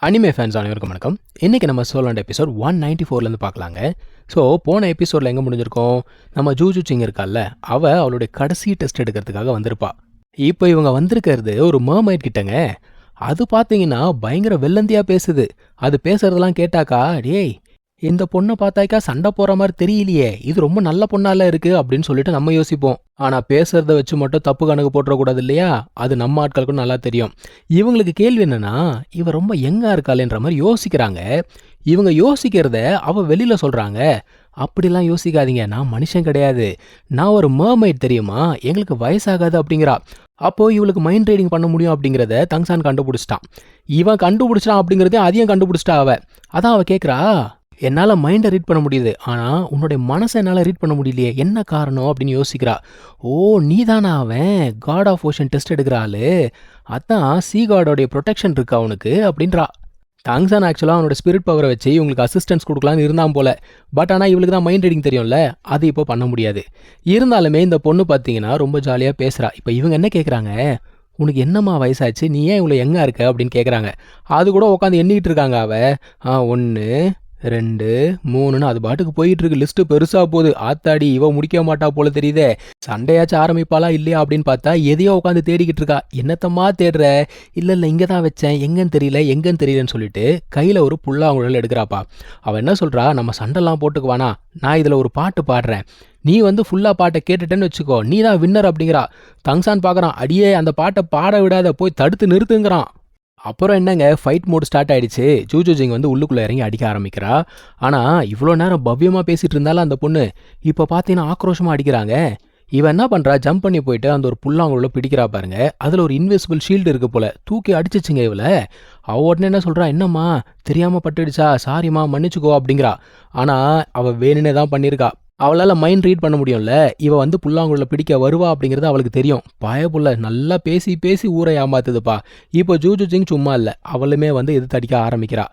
Anime fans அனைவருக்கும் வணக்கம். இன்றைக்கி நம்ம சோலண்ட் எபிசோட் 194 பார்க்கலாங்க. ஸோ போன எபிசோடில் எங்கே முடிஞ்சிருக்கோம், நம்ம ஜூஜு சிங் இருக்கால்ல, அவளுடைய கடைசி டெஸ்ட் எடுக்கிறதுக்காக வந்திருப்பா. இப்போ இவங்க வந்திருக்கிறது ஒரு மர்மைட் கிட்டங்க. அது பார்த்தீங்கன்னா பயங்கர வெள்ளந்தியாக பேசுது. அது பேசுறதெல்லாம் கேட்டாக்கா, டேய் இந்த பொண்ணை பார்த்தாக்கா சண்டை போகிற மாதிரி தெரியலையே, இது ரொம்ப நல்ல பொண்ணால இருக்கு அப்படின்னு சொல்லிட்டு நம்ம யோசிப்போம். ஆனால் பேசுறத வச்சு மட்டும் தப்பு கணக்கு போட்டுறக்கூடாது இல்லையா, அது நம்ம ஆட்களுக்கும் நல்லா தெரியும். இவங்களுக்கு கேள்வி என்னன்னா, இவ ரொம்ப யங்கா இருக்காளேன்ற மாதிரி யோசிக்கிறாங்க. இவங்க யோசிக்கிறத அவ வெளியில சொல்றாங்க. அப்படிலாம் யோசிக்காதீங்க, நான் மனுஷன் கிடையாது, நான் ஒரு மர்மைட் தெரியுமா, எங்களுக்கு வயசாகாது அப்படிங்கிறா. அப்போ இவளுக்கு மைண்ட் ரீடிங் பண்ண முடியும் அப்படிங்கிறத தங்சான் கண்டுபிடிச்சிட்டான். இவன் கண்டுபிடிச்சிட்டான் அப்படிங்கிறதையும் அதையும் கண்டுபிடிச்சிட்டா அவ. அதான் அவ கேட்குறா, என்னால் மைண்டை ரீட் பண்ண முடியுது, ஆனால் உன்னுடைய மனசை என்னால் ரீட் பண்ண முடியலையே, என்ன காரணம் அப்படின்னு யோசிக்கிறா. ஓ நீ தானா அவன் காட் ஆஃப் ஓஷன் டெஸ்ட் எடுக்கிறாள், அதான் சீ காடோடைய ப்ரொடெக்ஷன் இருக்கா அவனுக்கு அப்படின்றா. டாங்ஸான் ஆக்சுவலாக அவனோட ஸ்பிரிட் பவரை வச்சு இவங்களுக்கு அசிஸ்டன்ஸ் கொடுக்கலான்னு இருந்தான் போல. பட் ஆனால் இவளுக்கு தான் மைண்ட் ரீடிங் தெரியும்ல, அது இப்போ பண்ண முடியாது. இருந்தாலுமே இந்த பொண்ணு பார்த்தீங்கன்னா ரொம்ப ஜாலியாக பேசுகிறா. இப்போ இவங்க என்ன கேட்குறாங்க, உனக்கு என்னம்மா வயசாச்சு, நீ ஏன் இவ்வளோ எங்கே இருக்க அப்படின்னு கேட்குறாங்க. அது கூட உட்காந்து எண்ணிக்கிட்டு இருக்காங்க. அவ 1 2 3ன்னு அது பாட்டுக்கு போயிட்டு இருக்கு. லிஸ்ட் பெருசா போகுது. ஆத்தாடி இவ முடிக்க மாட்டா போல தெரியுதே, சண்டையாச்சும் ஆரம்பிப்பாளா இல்லையா அப்படின்னு பார்த்தா எதையோ உட்காந்து தேடிக்கிட்டு இருக்கா. என்னத்தம்மா தேடுற, இல்ல இங்க தான் வச்சேன், எங்கன்னு தெரியலன்னு சொல்லிட்டு கையில ஒரு புல்லாங்குழல் எடுக்கிறாப்பா. அவ என்ன சொல்றா, நம்ம சண்டைலாம் போட்டுக்குவானா, நான் இதுல ஒரு பாட்டு பாடுறேன், நீ ஃபுல்லா பாட்டை கேட்டுட்டேன்னு வச்சுக்கோ, நீ தான் வின்னர் அப்படிங்கிறா. தங்சான் பார்க்கறான், அடியே அந்த பாட்டை பாட விடாத, போய் தடுத்து நிறுத்துங்கிறான். அப்புறம் என்னங்க, ஃபைட் மோட் ஸ்டார்ட் ஆயிடுச்சு. ஜூஜு ஜிங் உள்ளுக்குள்ளே இறங்கி அடிக்க ஆரம்பிக்கிறா. ஆனால் இவ்வளோ நேரம் பவ்யமாக பேசிகிட்டு இருந்தாலும் அந்த பொண்ணு இப்போ பார்த்தீங்கன்னா ஆக்ரோஷமாக அடிக்கிறாங்க. இவன் என்ன பண்ணுறா, ஜம்ப் பண்ணி போயிட்டு அந்த ஒரு புல்லாங்குள்ள பிடிக்கிறா பாருங்க. அதில் ஒரு இன்விசிபிள் ஷீல்டு இருக்கு போல, தூக்கி அடிச்சிச்சுங்க இவளை. உடனே என்ன சொல்கிறா, என்னம்மா தெரியாமல் பட்டுடுச்சா, சாரிம்மா மன்னிச்சுக்கோ அப்படிங்கிறா. ஆனால் அவள் வேணுன்னே தான் பண்ணியிருக்கா. அவளால் மைண்ட் ரீட் பண்ண முடியும்ல, இவ புல்லாங்குழல பிடிக்க வருவா அப்படிங்கிறது அவளுக்கு தெரியும். பயப்புள்ள நல்லா பேசி பேசி ஊரை ஏமாத்துதுப்பா. இப்போ ஜூஜு சிங் சும்மா இல்லை, அவளுமே எதிர்த்து அடிக்க ஆரம்பிக்கிறா.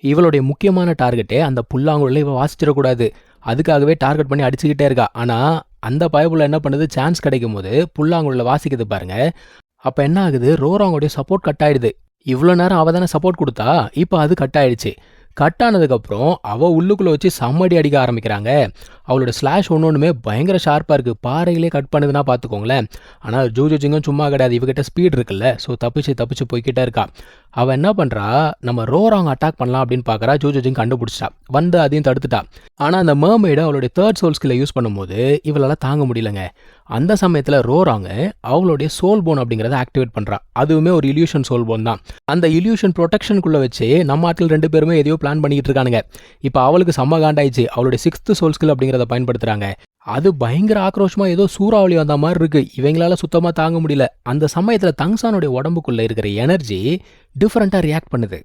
இவளுடைய முக்கியமான டார்கெட்டே அந்த புல்லாங்குழல இவ வாசிச்சிடக்கூடாது, அதுக்காகவே டார்கெட் பண்ணி அடிச்சுக்கிட்டே இருக்கா. ஆனால் அந்த பயப்புள்ள என்ன பண்ணுது, சான்ஸ் கிடைக்கும் போது புல்லாங்குழல வாசிக்குது பாருங்க. அப்போ என்ன ஆகுது, ரோராங்கோடைய சப்போர்ட் கட் ஆயிடுது. இவ்வளோ நேரம் அவள் தானே சப்போர்ட் கொடுத்தா, இப்போ அது கட் ஆயிடுச்சு. கட் ஆனதுக்கப்புறம் அவள் உள்ளுக்குள்ளே வச்சு சம்மடி அடிக்க ஆரம்பிக்கிறாங்க. அவளோட ஸ்லாஷ் ஒன்றுமே பயங்கர ஷார்ப்பாக இருக்குது, பாறையிலே கட் பண்ணுதுன்னா பார்த்துக்கோங்களேன். ஆனால் ஜூஜு சிங்கும் சும்மா கிடையாது, இவகிட்ட ஸ்பீட் இருக்குல்ல, ஸோ தப்பிச்சு போய்கிட்டே இருக்கா. அவள் என்ன பண்ணுறா, நம்ம ரோராங் அட்டாக் பண்ணலாம் அப்படின்னு பார்க்குறா. ஜூஜு சிங் கண்டுபிடிச்சிட்டா, அதையும் தடுத்துட்டா. ஆனால் அந்த மர்மெய்டை அவளுடைய தேர்ட் சோல் ஸ்கில்லை யூஸ் பண்ணும்போது இவளால் தாங்க முடியலங்க. அந்த சமயத்தில் ரோராங்க அவளுடைய சோல் போன் அப்படிங்கிறத ஆக்டிவேட் பண்ணுறா. அதுவுமே ஒரு இல்யூஷன் சோல் போன் தான். அந்த இல்யூஷன் ப்ரொடெக்ஷனுக்குள்ளே வச்சு நம்ம ஆட்கள் 2 பேருமே எதையோ பிளான் பண்ணிக்கிட்டு இருக்கானுங்க. இப்போ அவளுக்கு செம்ம காண்டாயிடுச்சு. அவளுடைய 6th சோல் ஸ்கில் அப்படிங்கிறத பயன்படுத்துகிறாங்க. அது பயங்கர ஆக்ரோஷமாக ஏதோ சூறாவளி வந்த மாதிரி இருக்கு. இவங்களால சுத்தமாக தாங்க முடியல. அந்த சமயத்தில் தங்சானுடைய உடம்புக்குள்ளே இருக்கிற எனர்ஜி டிஃப்ரெண்ட்டாக ரியாக்ட் பண்ணுது.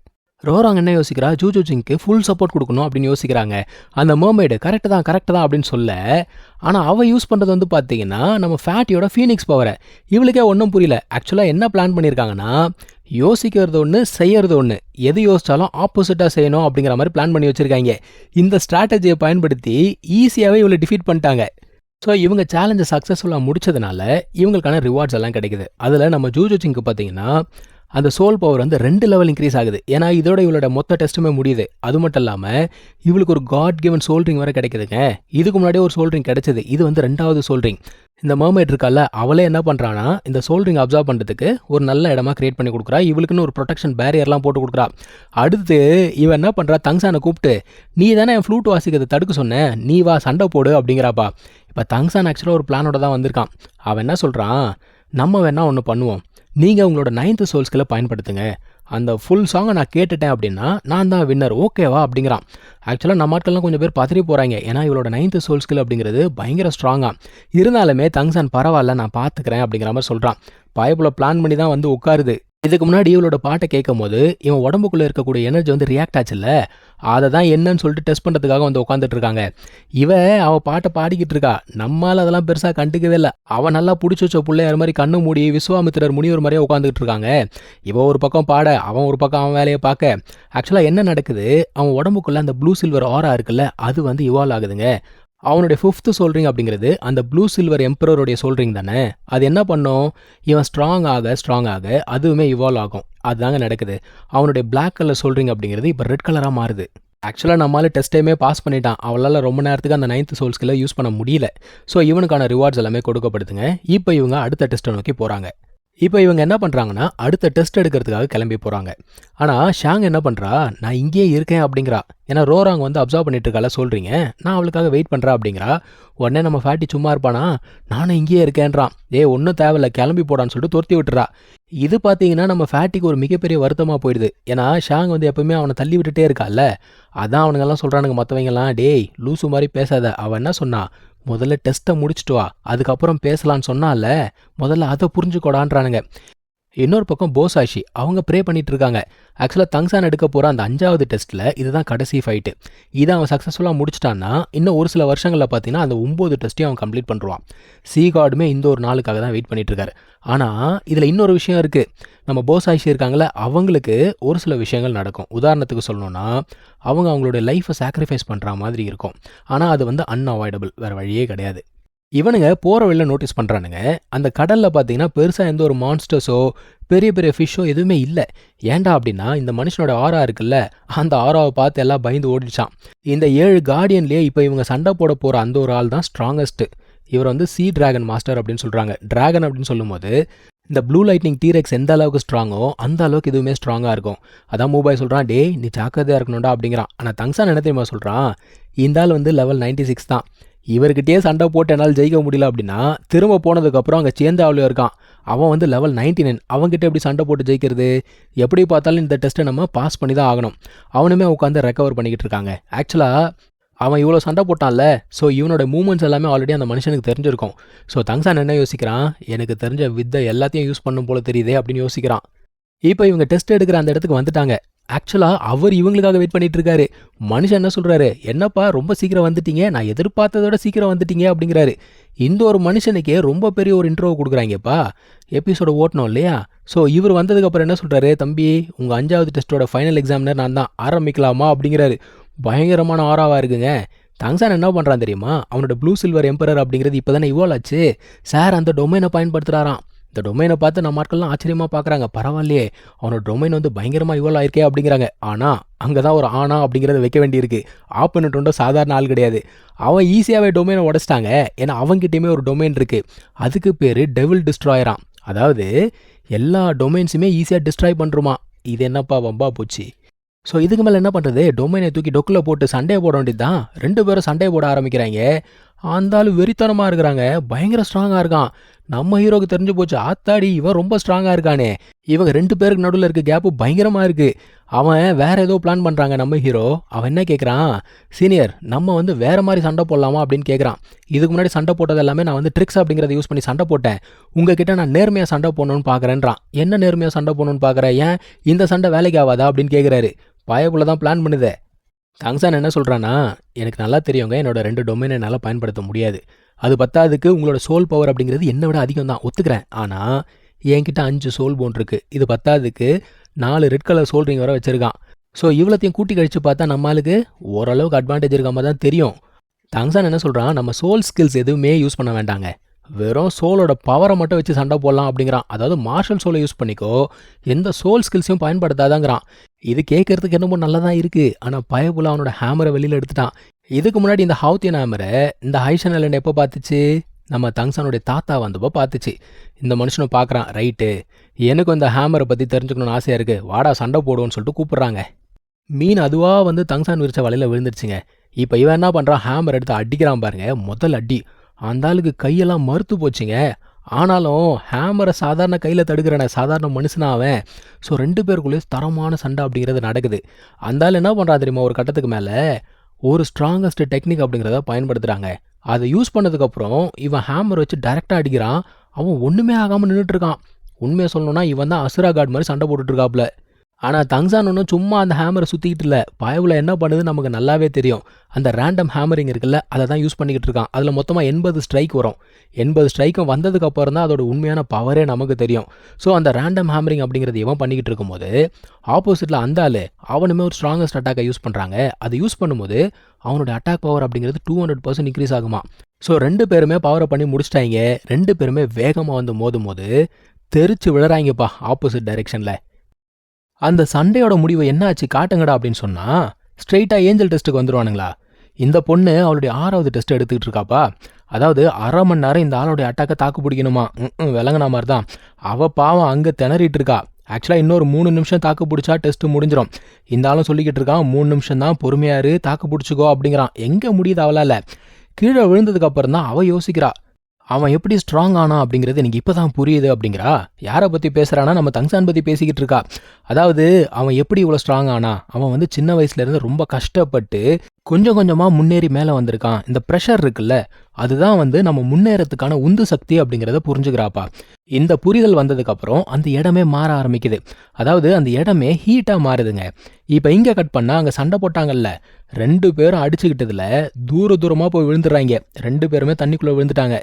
ரோராங் என்ன யோசிக்கிறா, ஜூஜு சிங்க்கு ஃபுல் சப்போர்ட் கொடுக்கணும் அப்படின்னு யோசிக்கிறாங்க. அந்த மர்மெய்டு கரெக்டு தான் அப்படின்னு சொல்ல, ஆனால் அவள் யூஸ் பண்ணுறது பார்த்தீங்கன்னா நம்ம ஃபேட்டியோட ஃபீனிக்ஸ் பவரை. இவளுக்கே ஒன்றும் புரியல. ஆக்சுவலாக என்ன பிளான் பண்ணியிருக்காங்கன்னா, யோசிக்கிறது ஒன்று, செய்யறது ஒன்று, எது யோசிச்சாலும் ஆப்போசிட்டாக செய்யணும் அப்படிங்கிற மாதிரி பிளான் பண்ணி வச்சுருக்காங்க. இந்த ஸ்ட்ராட்டஜியை பயன்படுத்தி ஈஸியாகவே இவளை டிஃபீட் பண்ணிட்டாங்க. ஸோ இவங்க சேலஞ்சை சக்ஸஸ்ஃபுல்லாக முடிச்சதுனால இவங்களுக்கான ரிவார்ட்ஸ் எல்லாம் கிடைக்குது. அதில் நம்ம ஜூஜு சிங்க்கு பார்த்தீங்கன்னா அந்த சோல் பவர் 2 லெவல் இன்க்ரீஸ் ஆகுது. ஏன்னா இதோட இவளோட மொத்த டெஸ்ட்டுமே முடியுது. அது மட்டும் இல்லாமல் இவளுக்கு ஒரு காட் கிவன் சோல்ரிங் வரை கிடைக்குதுங்க. இதுக்கு முன்னாடியே ஒரு சோல்ரிங் கிடைச்சது, இது 2வது சோல்ரிங். இந்த மர்மெய்ட் இருக்கால, அவளே என்ன பண்ணுறான்னா இந்த சோல்ரிங் அப்சர்வ் பண்ணுறதுக்கு ஒரு நல்ல இடமா கிரியேட் பண்ணி கொடுக்குறா. இவளுக்குன்னு ஒரு ப்ரொடெக்ஷன் பேரியர்லாம் போட்டு கொடுக்குறா. அடுத்து இவன் என்ன பண்ணுறா, தங்சானை கூப்பிட்டு, நீ தானே என் ஃப்ளூட் வாசிக்கிறத தடுக்க சொன்னேன், நீ வா சண்டை போடு அப்படிங்கிறாப்பா. இப்போ தங்சான் ஆக்சுவலாக ஒரு பிளானோட தான் வந்திருக்கான். அவன் என்ன சொல்கிறான், நம்ம வேணா ஒன்று பண்ணுவோம், நீங்கள் உங்களோட 9th சோல் ஸ்கில்லை பயன்படுத்துங்க, அந்த ஃபுல் சாங்கை நான் கேட்டுட்டேன் அப்படின்னா நான் தான் வின்னர், ஓகேவா அப்படிங்கிறான். ஆக்சுவலாக நம்ம ஆட்கள்லாம் கொஞ்சம் பேர் பதறி போகிறாங்க. ஏன்னா இவளோட 9th சோல் ஸ்கில் அப்படிங்கிறது பயங்கர ஸ்ட்ராங்காக. இருந்தாலுமே தங்சான் பரவாயில்ல நான் பார்த்துக்கிறேன் அப்படிங்கிற மாதிரி சொல்கிறான். பயப்புல பிளான் பண்ணி தான் உட்காருது. இதுக்கு முன்னாடி இவளோட பாட்டை கேட்கும் போது இவன் உடம்புக்குள்ளே இருக்கக்கூடிய எனர்ஜி ரியாக்ட் ஆச்சுல்ல, அதை தான் என்னன்னு சொல்லிட்டு டெஸ்ட் பண்ணுறதுக்காக உட்காந்துட்டு இருக்காங்க. அவள் பாட்டை பாடிக்கிட்டு இருக்கா. நம்மளால் அதெல்லாம் பெருசாக கண்டுக்கவே இல்லை. அவன் நல்லா பிடிச்சி வச்ச பிள்ளையார் மாதிரி கண்ணு மூடி விஸ்வாமித்திரர் முனிவர் மாதிரியே உட்காந்துக்கிட்டு இருக்காங்க. இவன் ஒரு பக்கம் பாட, அவன் ஒரு பக்கம் அவன் வேலையை பார்க்க. ஆக்சுவலாக என்ன நடக்குது, அவன் உடம்புக்குள்ளே அந்த ப்ளூ சில்வர் ஆரா இருக்குல்ல, அது இவால்வ் ஆகுதுங்க. அவனுடைய ஃபிஃப்த் சோல்ரிங் அப்படிங்கிறது அந்த ப்ளூ சில்வர் எம்பரருடைய சோல்ரிங் தானே. அது என்ன பண்ணும், இவன் ஸ்ட்ராங் ஆக அதுவுமே இவால்வ் ஆகும். அதுதாங்க நடக்குது. அவனுடைய பிளாக் கலர் சோல்ரிங் அப்படிங்கிறது இப்போ ரெட் கலராக மாறுது. ஆக்சுவலாக நம்மளால டெஸ்ட்டையுமே பாஸ் பண்ணிட்டான். அவளால் ரொம்ப நேரத்துக்கு அந்த 9th சோல் ஸ்கில்லை யூஸ் பண்ண முடியல. ஸோ இவனுக்கான ரிவார்ட்ஸ் எல்லாமே கொடுக்கப்படுதுங்க. இப்போ இவங்க அடுத்த டெஸ்ட்டை நோக்கி போகிறாங்க. இப்போ இவங்க என்ன பண்ணுறாங்கன்னா அடுத்த டெஸ்ட் எடுக்கிறதுக்காக கிளம்பி போகிறாங்க. ஆனால் ஷாங் என்ன பண்ணுறா, நான் இங்கேயே இருக்கேன் அப்படிங்கிறா. ஏன்னா ரோராங் வந்து அப்சர்வ் பண்ணிட்டு இருக்கால சொல்கிறீங்க, நான் அவளுக்காக வெயிட் பண்ணுறா அப்படிங்கிறா. உடனே நம்ம ஃபேட்டி சும்மா இருப்பானா, நானும் இங்கேயே இருக்கேன்றான். ஒன்றும் தேவையில்ல கிளம்பி போடான்னு சொல்லிட்டு துரத்தி விட்டுறா. இது பார்த்தீங்கன்னா நம்ம ஃபேட்டிக்கு ஒரு மிகப்பெரிய வருத்தமாக போயிடுது. ஏன்னா ஷாங் வந்து எப்பவுமே அவனை தள்ளி விட்டுட்டே இருக்கால. அதான் அவனுங்கெல்லாம் சொல்கிறானுங்க மற்றவங்கலாம், டேய் லூசு மாதிரி பேசாத. அவன் என்ன சொன்னா, முதல்ல டெஸ்ட்டை முடிச்சுட்டு வா, அதுக்கப்புறம் பேசலான்னு சொன்னால, முதல்ல அதை புரிஞ்சுக்கோடான்றானுங்க. இன்னொரு பக்கம் போசாஷி அவங்க ப்ரே பண்ணிட்டு இருக்காங்க. ஆக்சுவலாக தங்சான் எடுக்க போகிற அந்த 5வது டெஸ்ட்டில் இதுதான் கடைசி ஃபைட்டு. இதை அவன் சக்ஸஸ்ஃபுல்லாக முடிச்சிட்டான்னா இன்னும் ஒரு சில வருஷங்களில் பார்த்தீங்கன்னா அந்த 9 டெஸ்ட்டையும் அவன் கம்ப்ளீட் பண்ணுவான். சீகார்டுமே இந்த ஒரு நாளுக்காக தான் வெயிட் பண்ணிட்டு இருக்காரு. ஆனால் இதில் இன்னொரு விஷயம் இருக்குது. நம்ம போசாஷி இருக்காங்களே, அவங்களுக்கு ஒரு சில விஷயங்கள் நடக்கும். உதாரணத்துக்கு சொல்லணும்னா, அவங்களுடைய லைஃப்பை சாக்ரிஃபைஸ் பண்ணுற மாதிரி இருக்கும். ஆனால் அது வந்து அன்அவாய்டபிள், வேறு வழியே கிடையாது. இவனுங்க போகிற வழியில் நோட்டீஸ் பண்ணுறானுங்க, அந்த கடலில் பார்த்தீங்கன்னா பெருசாக எந்த ஒரு மான்ஸ்டர்ஸோ பெரிய பெரிய ஃபிஷ்ஷோ எதுவுமே இல்லை. ஏன்டா அப்படின்னா இந்த மனுஷனோட ஆரா இருக்குல்ல, அந்த ஆராவை பார்த்து எல்லாம் பயந்து ஓடிச்சான். இந்த 7 கார்டியன்லேயே இப்போ இவங்க சண்டை போட போகிற அந்த ஒரு ஆள் தான் ஸ்ட்ராங்கஸ்ட்டு. இவர் வந்து சீ டிராகன் மாஸ்டர் அப்படின்னு சொல்கிறாங்க. டிராகன் அப்படின்னு சொல்லும்போது இந்த ப்ளூ லைட்னிங் டீரெக்ஸ் எந்த அளவுக்கு ஸ்ட்ராங்கோ அந்த அளவுக்கு இதுவுமே ஸ்ட்ராங்காக இருக்கும். அதான் மூபாய் சொல்கிறான், டே நீ ஜாக்கிரதையாக இருக்கணும்டா அப்படிங்கிறான். ஆனால் தங்சான் என்ன தெரியுமா சொல்கிறான், இந்த ஆள் வந்து லெவல் 96 தான். இவர்கிட்டயே சண்டை போட்டு என்னால் ஜெயிக்க முடியல அப்படின்னா திரும்ப போனதுக்கப்புறம் அங்கே சேந்தாவிலையும் இருக்கான். அவன் வந்து லெவல் 99. அவங்ககிட்ட எப்படி சண்டை போட்டு ஜெயிக்கிறது? எப்படி பார்த்தாலும் இந்த டெஸ்ட்டை நம்ம பாஸ் பண்ணி தான் ஆகணும். அவனுமே உட்காந்து ரெக்கவர் பண்ணிக்கிட்டு இருக்காங்க. ஆக்சுவலாக அவன் இவ்வளோ சண்டை போட்டான்ல, ஸோ இவனோட மூமெண்ட்ஸ் எல்லாமே ஆல்ரெடி அந்த மனுஷனுக்கு தெரிஞ்சிருக்கும். ஸோ தங்சான் என்ன யோசிக்கிறான், எனக்கு தெரிஞ்ச வித்தை எல்லாத்தையும் யூஸ் பண்ணும் போல தெரியுதே அப்படின்னு யோசிக்கிறான். இப்போ இவங்க டெஸ்ட் எடுக்கிற அந்த இடத்துக்கு வந்துட்டாங்க. ஆக்சுவலாக அவர் இவங்களுக்காக வெயிட் பண்ணிட்டு இருக்காரு. மனுஷன் என்ன சொல்கிறாரு, என்னப்பா ரொம்ப சீக்கிரம் வந்துட்டீங்க, நான் எதிர்பார்த்ததோட சீக்கிரம் வந்துட்டீங்க அப்படிங்கிறாரு. இந்த ஒரு மனுஷனுக்கே ரொம்ப பெரிய ஒரு இன்ட்ரோவை கொடுக்குறாங்கப்பா. எபிசோட ஓட்டணும் இல்லையா? ஸோ இவர் வந்ததுக்கப்புறம் என்ன சொல்கிறாரு, தம்பி உங்கள் 5வது டெஸ்ட்டோட ஃபைனல் எக்ஸாமினர் நான் தான், ஆரம்பிக்கலாமா அப்படிங்கிறாரு. பயங்கரமான ஆராவாக இருக்குங்க. தங்சான் என்ன பண்ணுறான் தெரியுமா, அவனோட ப்ளூ சில்வர் எம்பரர் அப்படிங்கிறது இப்போ தானே இவால்வ் ஆச்சு. சார் அந்த டொமைனை பயன்படுத்துகிறாராம். இந்த டொமைனை பார்த்து நம்ம ஆட்கள்லாம் ஆச்சரியமாக பார்க்குறாங்க. பரவாயில்லையே, அவனோட டொமைன் வந்து பயங்கரமாக இவால்வ் ஆயிருக்கே அப்படிங்கிறாங்க. ஆனால் அங்கே தான் ஒரு ஆனா அப்படிங்கிறத வைக்க வேண்டியிருக்கு. ஆப்போனன்ட் ஒன்றும் சாதாரண ஆள் கிடையாது. அவன் ஈஸியாகவே டொமைனை உடச்சிட்டாங்க. ஏன்னா அவங்ககிட்டயுமே ஒரு டொமைன் இருக்குது. அதுக்கு பேர் டெவில் டிஸ்ட்ராயராம். அதாவது எல்லா டொமைன்ஸுமே ஈஸியாக டிஸ்ட்ராய் பண்ணுறோமா. இது என்னப்பா வம்பா போச்சு. ஸோ இதுக்கு மேலே என்ன பண்ணுறது, டொமைனை தூக்கி டொக்கில் போட்டு சண்டையை போட வேண்டியது தான். 2 பேரும் சண்டையை போட ஆரம்பிக்கிறாங்க. அந்த ஆள் வெறித்தனமாக இருக்கிறாங்க, பயங்கர ஸ்ட்ராங்காக இருக்கான். நம்ம ஹீரோக்கு தெரிஞ்சு போச்சு, ஆத்தாடி இவன் ரொம்ப ஸ்ட்ராங்காக இருக்கானே. இவங்க 2 பேருக்கு நடுவில் இருக்க கேப்பு பயங்கரமாக இருக்குது. அவன் வேற ஏதோ பிளான் பண்ணுறாங்க நம்ம ஹீரோ. அவன் என்ன கேட்குறான், சீனியர் நம்ம வந்து வேற மாதிரி சண்டை போடலாமா அப்படின்னு கேட்குறான். இதுக்கு முன்னாடி சண்டை போட்டது எல்லாமே நான் வந்து ட்ரிக்ஸ் அப்படிங்கிறத யூஸ் பண்ணி சண்டை போட்டேன். உங்ககிட்ட நான் நேர்மையாக சண்டை போடணும்னு பார்க்குறேன்றான். என்ன நேர்மையாக சண்டை போடணும்னு பார்க்குறேன், ஏன் இந்த சண்டை வேலைக்கு ஆகாதா அப்படின்னு கேட்குறாரு. பயப்புள்ள தான் பிளான் பண்ணுதே. தங்சான் என்ன சொல்கிறான்னா, எனக்கு நல்லா தெரியுங்க என்னோட 2 டொமைனை என்னால் பயன்படுத்த முடியாது. அது பத்தாதுக்கு உங்களோட சோல் பவர் அப்படிங்கிறது என்னை விட அதிகம் தான், ஒத்துக்கிறேன். ஆனால் என்கிட்ட 5 சோல் போன் இருக்குது. இது பத்தாதுக்கு 4 ரெட் கலர் சோல் ரிங் வர வச்சுருக்கான். ஸோ இவ்வளோத்தையும் கூட்டி கழிச்சு பார்த்தா நம்மளுக்கு ஓரளவுக்கு அட்வான்டேஜ் இருக்க மாதிரி தான் தெரியும். தங்சான் என்ன சொல்கிறான், நம்ம சோல் ஸ்கில்ஸ் எதுவுமே யூஸ் பண்ண வேண்டாங்க, வெறும் சோலோட பவரை மட்டும் வச்சு சண்டை போடலாம் அப்படிங்கிறான். அதாவது மார்ஷல் சோலை யூஸ் பண்ணிக்கோ, எந்த சோல் ஸ்கில்ஸையும் பயன்படுத்தாதாங்கிறான். இது கேட்கறதுக்கு என்னமோ நல்லா தான் இருக்குது. ஆனால் பயபுல அவனோட ஹேமரை வெளியில் எடுத்துட்டான். இதுக்கு முன்னாடி இந்த ஹவுத்தியன் ஹேமரை இந்த ஹைஷன் ஐலண்ட் எப்போ பார்த்துச்சு, நம்ம தங்சானுடைய தாத்தா வந்தப்போ பார்த்துச்சு. இந்த மனுஷனும் பார்க்குறான், ரைட்டு எனக்கும் இந்த ஹேமரை பற்றி தெரிஞ்சுக்கணும்னு ஆசையாக இருக்குது, வாடா சண்டை போடுவோன்னு சொல்லிட்டு கூப்பிட்றாங்க. மீன் அதுவாக வந்து தங்சான் விரிச்ச வலையில் விழுந்துருச்சுங்க. இப்போ இவன் என்ன பண்ணுறான், ஹேமர் எடுத்து அடிக்கிறான் பாருங்க, முதல் அடி. அந்த ஆளுக்கு கையெல்லாம் மறுத்து போச்சுங்க. ஆனாலும் ஹேமரை சாதாரண கையில் தடுக்கிறன, சாதாரண மனுஷனா அவன். ஸோ 2 பேருக்குள்ளேயே தரமான சண்டை அப்படிங்கிறது நடக்குது. அந்த ஆள் என்ன பண்ணுறா தெரியுமா, ஒரு கட்டத்துக்கு மேலே ஒரு ஸ்ட்ராங்கஸ்ட் டெக்னிக் அப்படிங்கிறத பயன்படுத்துகிறாங்க. அதை யூஸ் பண்ணதுக்கப்புறம் இவன் ஹேமர் வச்சு டைரெக்டாக அடிக்கிறான். அவன் ஒன்றுமே ஆகாமல் நின்றுட்டு இருக்கான். உண்மையை சொல்லணும்னா இவன் தான் அசுரா காட் மாதிரி சண்டை போட்டுட்ருக்காப்புல. ஆனால் தங்சான் ஒன்றும் சும்மா அந்த ஹேமரை சுற்றிக்கிட்டு இல்லை. பயவில் என்ன பண்ணுது நமக்கு நல்லாவே தெரியும். அந்த ரேண்டம் ஹேமரிங் இருக்குல்ல, அதை தான் யூஸ் பண்ணிக்கிட்டு இருக்கான். அதில் மொத்தமாக 80 ஸ்ட்ரைக் வரும். 80 ஸ்ட்ரைக்கும் வந்ததுக்கு அப்புறம் தான் அதோட உண்மையான பவரே நமக்கு தெரியும். ஸோ அந்த ரேண்டம் ஹேமரிங் அப்படிங்கிறது இவன் பண்ணிக்கிட்டு இருக்கும்போது ஆப்போசிட்டில் அந்த ஆள் அவனுமே ஒரு ஸ்ட்ராங்கஸ்ட் அட்டாக்கை யூஸ் பண்ணுறாங்க. அதை யூஸ் பண்ணும்போது அவனோட அட்டாக் பவர் அப்படிங்கிறது 200% இன்க்ரீஸ் ஆகுமா. ஸோ 2 பேருமே பவரை பண்ணி முடிச்சிட்டாங்க. 2 பேருமே வேகமாக வந்து மோதும் போது தெரிச்சு விழுறாங்கப்பா ஆப்போசிட் டைரெக்ஷனில். அந்த சண்டையோட முடிவு என்ன ஆச்சு காட்டுங்கடா அப்படின்னு சொன்னால் ஸ்ட்ரெயிட்டாக ஏஞ்சல் டெஸ்ட்டுக்கு வந்துடுவானுங்களா. இந்த பொண்ணு அவளுடைய 6வது டெஸ்ட் எடுத்துக்கிட்டு இருக்காப்பா. அதாவது 1/2 மணி நேரம் இந்த ஆளோடைய அட்டாக்கை தாக்கு பிடிக்கணுமா. விளங்குன மாதிரி தான். அவள் பாவம் அங்கே திணறிட்டு இருக்கா. ஆக்சுவலாக இன்னொரு 3 நிமிஷம் தாக்கு பிடிச்சா டெஸ்ட் முடிஞ்சிடும். இந்த ஆளும் சொல்லிக்கிட்டு இருக்கான் 3 நிமிஷம் தான், பொறுமையாரு, தாக்கு பிடிச்சிக்கோ அப்படிங்கிறான். எங்கே முடியுது அவளால். கீழே விழுந்ததுக்கு அப்புறம் தான் அவள் யோசிக்கிறா, அவன் எப்படி ஸ்ட்ராங் ஆனா அப்படிங்கிறது எனக்கு இப்போ தான் புரியுது அப்படிங்கிறா. யாரை பற்றி பேசுகிறான்னா நம்ம தங்சான் பற்றி பேசிக்கிட்டு இருக்கா. அதாவது அவன் எப்படி இவ்வளோ ஸ்ட்ராங் ஆனா, அவன் வந்து சின்ன வயசுலேருந்து ரொம்ப கஷ்டப்பட்டு கொஞ்சம் கொஞ்சமாக முன்னேறி மேலே வந்திருக்கான். இந்த ப்ரெஷர் இருக்குல்ல, அதுதான் வந்து நம்ம முன்னேறத்துக்கான உந்து சக்தி அப்படிங்கிறத புரிஞ்சுக்கிறாப்பா. இந்த புரிதல் வந்ததுக்கப்புறம் அந்த இடமே மாற ஆரம்பிக்குது. அதாவது அந்த இடமே ஹீட்டாக மாறுதுங்க. இப்போ இங்கே கட் பண்ணால் அங்கே சண்டை போட்டாங்கல்ல, 2 பேரும் அடிச்சுக்கிட்டதில் தூரமாக போய் விழுந்துடுறாங்க. 2 பேருமே தண்ணிக்குள்ளே விழுந்துட்டாங்க.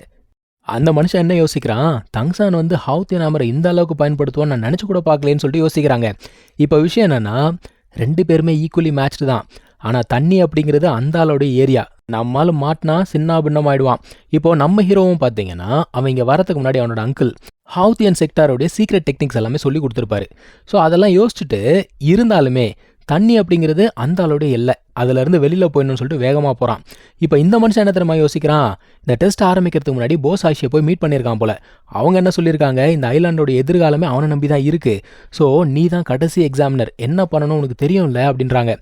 அந்த மனுஷன் என்ன யோசிக்கிறான், தங்சான் வந்து ஹவுத்தியன் ஹேமரை இந்த அளவுக்கு பயன்படுத்துவான்னு நான் நினச்சி கூட பார்க்கலேன்னு சொல்லிட்டு யோசிக்கிறாங்க. இப்போ விஷயம் என்னன்னா 2 பேருமே ஈக்குவலி மேட்ச்டு தான். ஆனால் தண்ணி அப்படிங்கிறது அந்த ஆளோடைய ஏரியா. நம்மளால மாட்டினா சின்ன பின்னம் ஆயிடுவான். இப்போ நம்ம ஹீரோவும் பார்த்தீங்கன்னா அவன் இங்கே வரதுக்கு முன்னாடி அவனோட அங்கிள் ஹவுத்தியன் செக்டாரோடைய சீக்ரெட் டெக்னிக்ஸ் எல்லாமே சொல்லி கொடுத்துருப்பாரு. ஸோ அதெல்லாம் யோசிச்சுட்டு இருந்தாலுமே தண்ணி அப்படிங்கிறது அந்த ஆளோடைய எல்லை, அதுலேருந்து வெளியில் போயிடணும்னு சொல்லிட்டு வேகமாக போகிறான். இப்போ இந்த மனுஷன் என்ன தெரியுமா யோசிக்கிறான், இந்த டெஸ்ட் ஆரம்பிக்கிறதுக்கு முன்னாடி போஸ் ஆஷியை போய் மீட் பண்ணியிருக்கான் போல. அவங்க என்ன சொல்லியிருக்காங்க, இந்த ஐலாண்டோட எதிர்காலமே அவனை நம்பி தான் இருக்குது. ஸோ நீ தான் கடைசி எக்ஸாமினர், என்ன பண்ணணும் உனக்கு தெரியும்ல அப்படின்றாங்க.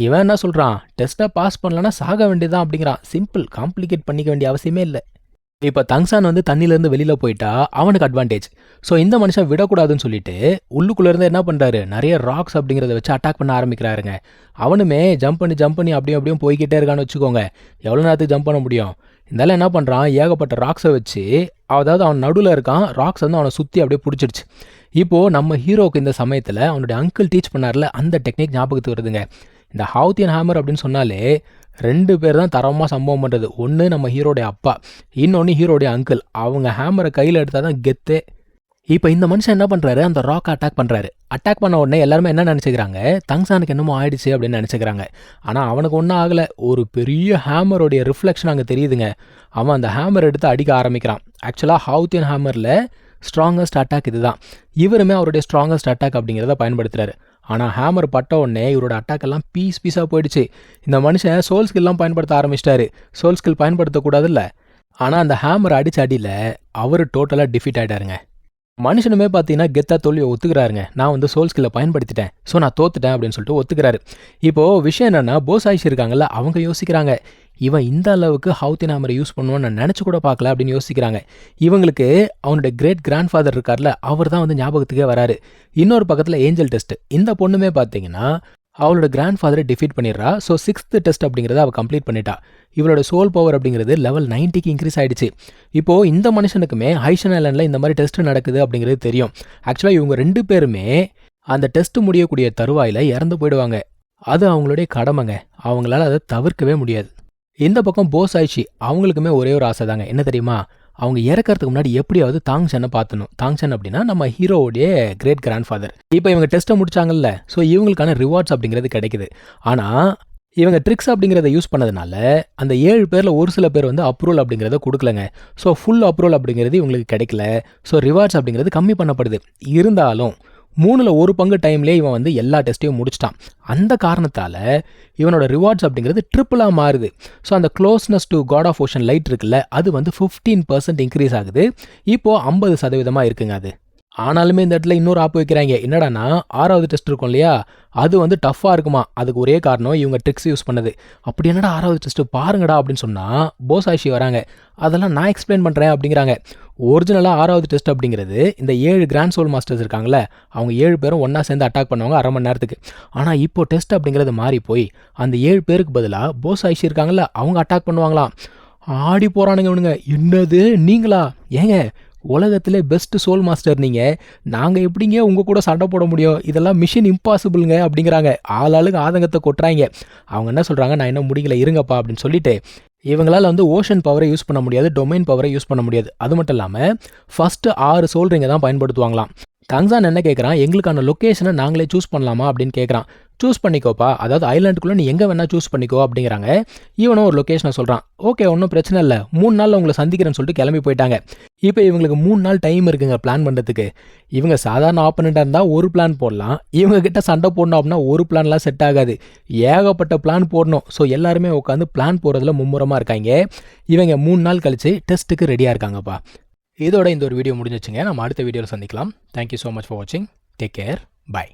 இவன் என்ன சொல்கிறான், டெஸ்ட்டை பாஸ் பண்ணலன்னா சாக வேண்டியதான் அப்படிங்கிறான். சிம்பிள், காம்ப்ளிகேட் பண்ணிக்க வேண்டிய அவசியமே இல்லை. இப்போ தங்சான் வந்து தண்ணியிலேருந்து வெளியில் போயிட்டா அவனுக்கு அட்வான்டேஜ். ஸோ இந்த மனுஷன் விடக்கூடாதுன்னு சொல்லிட்டு உள்ளுக்குள்ளேருந்து என்ன பண்ணுறாரு, நிறைய ராக்ஸ் அப்படிங்கிறத வச்சு அட்டாக் பண்ண ஆரம்பிக்கிறாருங்க. அவனுமே ஜம்ப் பண்ணி அப்படியும் போய்கிட்டே இருக்கான்னு வச்சுக்கோங்க. எவ்வளோ நேரத்துக்கு ஜம்ப் பண்ண முடியும். இருந்தாலும் என்ன பண்ணுறான், ஏகப்பட்ட ராக்ஸை வச்சு, அதாவது அவன் நடுவில் இருக்கான், ராக்ஸ் வந்து அவனை சுற்றி அப்படியே பிடிச்சிடுச்சு. இப்போது நம்ம ஹீரோக்கு இந்த சமயத்தில் அவனுடைய அங்கிள் டீச் பண்ணார்ல அந்த டெக்னிக் ஞாபகத்துக்கு வருதுங்க. இந்த ஹவுத்தியன் ஹேமர் அப்படின்னு சொன்னாலே 2 பேர் தான் தரமாக சம்பவம் பண்ணுறது. ஒன்று நம்ம ஹீரோடைய அப்பா, இன்னொன்று ஹீரோடைய அங்கிள். அவங்க ஹேமரை கையில் எடுத்தால் தான் கெத்தே. இப்போ இந்த மனுஷன் என்ன பண்ணுறாரு, அந்த ராக்கை அட்டாக் பண்ணுறாரு. அட்டாக் பண்ண உடனே எல்லாருமே என்ன நினச்சிக்கிறாங்க, தங்சானுக்கு என்னமோ ஆயிடுச்சு அப்படின்னு நினச்சிக்கிறாங்க. ஆனால் அவனுக்கு ஒன்றும் ஆகலை. ஒரு பெரிய ஹேமரோடைய ரிஃப்ளெக்ஷன் அங்கே தெரியுதுங்க. அவன் அந்த ஹேமர் எடுத்து அடிக்க ஆரம்பிக்கிறான். ஆக்சுவலாக ஹவுத்தியன் ஹேமரில் ஸ்ட்ராங்கஸ்ட் அட்டாக் இது தான். இவருமே அவருடைய ஸ்ட்ராங்கஸ்ட் அட்டாக் அப்படிங்கிறத பயன்படுத்துகிறாரு. ஆனால் ஹேமர் பட்ட உடனே இவரோட அட்டாக் எல்லாம் பீஸாக போயிடுச்சு. இந்த மனுஷன் சோல் ஸ்கில்லாம் பயன்படுத்த ஆரம்பிச்சிட்டாரு. சோல் ஸ்கில் பயன்படுத்தக்கூடாதுல்ல. ஆனால் அந்த ஹேமர் அடிச்ச அடியில் அவர் டோட்டலாக டிஃபீட் ஆகிட்டாருங்க. மனுஷனுமே பார்த்தீங்கன்னா கெத்தா தோல்வியை ஒத்துக்கிறாருங்க. நான் வந்து சோல் ஸ்கில்லை பயன்படுத்திட்டேன், ஸோ நான் தோத்துட்டேன் அப்படின்னு சொல்லிட்டு ஒத்துக்கிறாரு. இப்போது விஷயம் என்னென்னா போஸ் ஆயிஷ் இருக்காங்கல்ல, அவங்க யோசிக்கிறாங்க, இவன் இந்த அளவுக்கு ஹவுத்தியன் ஹேமரை யூஸ் பண்ணுவான்னு நான் நினச்சி கூட பார்க்கல அப்படின்னு யோசிக்கிறாங்க. இவங்களுக்கு அவனுடைய கிரேட் கிராண்ட் ஃபாதர் இருக்கார்ல, அவர் தான் வந்து ஞாபகத்துக்கே வராரு. இன்னொரு பக்கத்தில் ஏஞ்சல் டெஸ்ட், இந்த பொண்ணுமே பார்த்தீங்கன்னா அவளோட கிராண்ட் ஃபாதரை டிஃபீட் பண்ணிடுறா. ஸோ 6th டெஸ்ட் அப்படிங்கிறத அவள் கம்ப்ளீட் பண்ணிட்டா. இவளோட சோல் பவர் அப்படிங்கிறது லெவல் 90க்கு இன்க்ரீஸ் ஆகிடுச்சு. இப்போது இந்த மனுஷனுக்குமே ஹைஷன் ஐலாண்டில் இந்த மாதிரி டெஸ்ட் நடக்குது அப்படிங்கிறது தெரியும். ஆக்சுவலாக இவங்க 2 பேருமே அந்த டெஸ்ட் முடியக்கூடிய தருவாயில் இறந்து போயிடுவாங்க. அது அவங்களுடைய கடமைங்க, அவங்களால அதை தவிர்க்கவே முடியாது. இந்த பக்கம் போஸ் ஆயிடுச்சு, அவங்களுக்குமே ஒரே ஒரு ஆசை தாங்க. என்ன தெரியுமா, அவங்க இறக்கிறதுக்கு முன்னாடி எப்படியாவது தாங்சனை பார்த்தணும். தாங்சன் அப்படின்னா நம்ம ஹீரோவுடைய கிரேட் கிராண்ட் ஃபாதர். இப்போ இவங்க டெஸ்ட்டை முடிச்சாங்கல்ல, ஸோ இவங்களுக்கான ரிவார்ட்ஸ் அப்படிங்கிறது கிடைக்குது. ஆனால் இவங்க ட்ரிக்ஸ் அப்படிங்கிறத யூஸ் பண்ணதுனால அந்த 7 பேரில் ஒரு சில பேர் வந்து அப்ரூவல் அப்படிங்கிறத கொடுக்கலங்க. ஸோ ஃபுல் அப்ரூவல் அப்படிங்கிறது இவங்களுக்கு கிடைக்கல. ஸோ ரிவார்ட்ஸ் அப்படிங்கிறது கம்மி பண்ணப்படுது. இருந்தாலும் 3ல் 1 பங்கு டைம்லேயே இவன் வந்து எல்லா டெஸ்ட்டையும் முடிச்சிட்டான். அந்த காரணத்தால் இவனோட ரிவார்ட்ஸ் அப்படிங்கிறது ட்ரிப்பிளாக மாறுது. ஸோ அந்த closeness to God of ocean light இருக்குல்ல, அது வந்து 15% இன்க்ரீஸ் ஆகுது. இப்போது 50% இருக்குங்க அது. ஆனாலுமே இந்த இடத்துல இன்னொரு ஆப்பு வைக்கிறாங்க. என்னடானா 6வது டெஸ்ட் இருக்கும் இல்லையா, அது வந்து டஃப்பாக இருக்குமா. அதுக்கு ஒரே காரணம் இவங்க ட்ரிக்ஸ் யூஸ் பண்ணது. அப்படி என்னடா 6வது டெஸ்ட்டு பாருங்கடா அப்படின்னு சொன்னால் போஸ் ஆயிஷி வராங்க. அதெல்லாம் நான் எக்ஸ்பிளைன் பண்ணுறேன் அப்படிங்கிறாங்க. ஒரிஜினலாக 6வது டெஸ்ட் அப்படிங்கிறது இந்த 7 கிராண்ட் சோல் மாஸ்டர்ஸ் இருக்காங்களே, அவங்க 7 பேரும் ஒன்றா சேர்ந்து அட்டாக் பண்ணுவாங்க 1/2 மணி நேரத்துக்கு. ஆனால் இப்போ டெஸ்ட் அப்படிங்கிறது மாறி போய் அந்த 7 பேருக்கு பதிலாக போஸ் ஆயிஷி இருக்காங்களே, அவங்க அட்டாக் பண்ணுவாங்களாம். ஆடி போகிறானுங்க இவனுங்க. என்னது நீங்களா, ஏங்க உலகத்திலே பெஸ்ட் சோல் மாஸ்டர் நீங்கள், நாங்கள் எப்படிங்க உங்கள் கூட சண்டை போட முடியும், இதெல்லாம் மிஷன் இம்பாசிபிளுங்க அப்படிங்கிறாங்க. ஆளாளுக்கு ஆதங்கத்தை கொட்டுறாங்க. அவங்க என்ன சொல்கிறாங்க, நான் இன்னும் முடிக்கல இருங்கப்பா அப்படின்னு சொல்லிட்டு இவங்களால் ஓஷன் பவரை யூஸ் பண்ண முடியாது, டொமைன் பவரை யூஸ் பண்ண முடியாது. அது மட்டும் இல்லாமல் ஃபஸ்ட்டு 6 சோல் ரிங்கை தான் பயன்படுத்துவாங்களாம். கங்சான் என்ன கேட்குறான், எங்களுக்கான லொக்கேஷனை நாங்களே சூஸ் பண்ணலாமா அப்படின்னு கேட்குறான். சூஸ் பண்ணிக்கோப்பா, அதாவது ஐலாண்டுக்குள்ளே நீ எங்கே வேணால் சூஸ் பண்ணிக்கோ அப்படிங்கிறாங்க. இவனும் ஒரு லொக்கேஷனை சொல்கிறான். ஓகே, ஒன்றும் பிரச்சனை இல்லை, 3 நாளில் உங்களை சந்திக்கிறேன்னு சொல்லிட்டு கிளம்பி போயிட்டாங்க. இப்போ இவங்களுக்கு 3 நாள் டைம் இருக்குங்க பிளான் பண்ணுறதுக்கு. இவங்க சாதாரண ஆப்பனண்ட்டாக இருந்தால் ஒரு பிளான் போடலாம், இவங்க கிட்ட சண்டை போடணும் அப்படின்னா ஒரு பிளான்லாம் செட் ஆகாது, ஏகப்பட்ட பிளான் போடணும். ஸோ எல்லாருமே உட்காந்து பிளான் போடுறதுல மும்முரமாக இருக்காங்க. இவங்க 3 நாள் கழித்து டெஸ்ட்டுக்கு ரெடியாக இருக்காங்கப்பா. இதோட இந்த ஒரு வீடியோ முடிஞ்சிச்சுங்க. நம்ம அடுத்த வீடியோவில் சந்திக்கலாம். தேங்க்யூ ஸோ மச் ஃபார் வாட்சிங். Take care. பை.